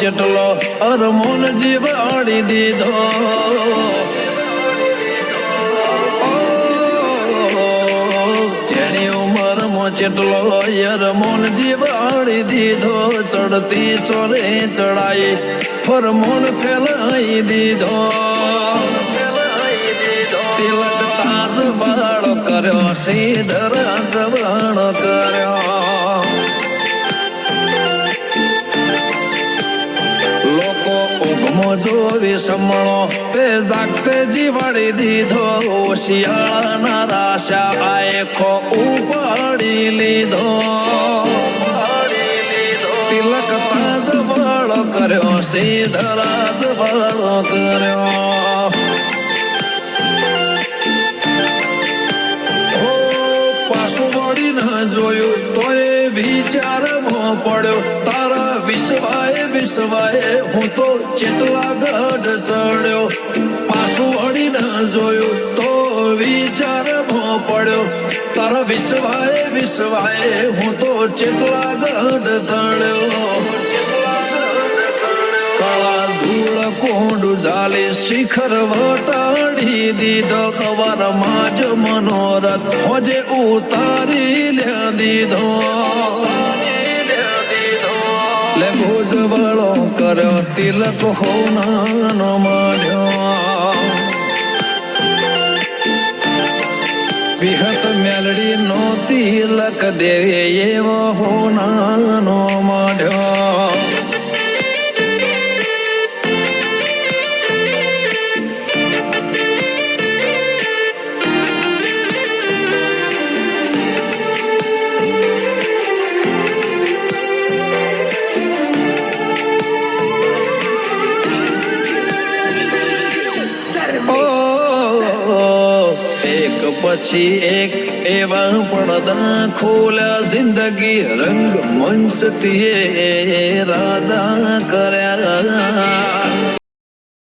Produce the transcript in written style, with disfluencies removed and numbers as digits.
ચેટલો અરમોન જીવાડી દીધો જેની ઉંમરમાં ચેટલો અરમોન જીવાડી દીધો ચડતી ચોરે ચડાઈ ફરમોન ફેલાઈ દીધો તિલક તાજ બાળ કર્યો સીધર જવાણ કર્યો લોકો ઊંઘમો જોવી સમણો તે જાગતે જીવાડી દીધો શિયાળાના રાશા આખો ઉપાડી લીધો તિલક તાજ બાળ કર્યો સીધર જવાણ કર્યો જોયું તો એ વિચારમાં પડ્યો તારા વિશ્વાએ હું તો ચેટલા ગઢ ચડ્યો પાછું વળીને જોયું તો વિચારમાં પડ્યો તારા વિશ્વાએ હું તો ચેટલા ગઢ ચડ્યો કાળા ધૂળ કોંડું ઝાલી શિખર વટાડી દીધો ખવારમાં જ મનોરથ હોજે ઉતારી લ્યા દીધો લે ભુજબળો કર્યો તિલક હોનાનો માન્યો વિહત મેલડી નો તિલક દેવી એવો હોનાનો માન્યો પછી એક એવા પડદા ખોલ્યા જિંદગી રંગ મંચ થી રાજા કર્યા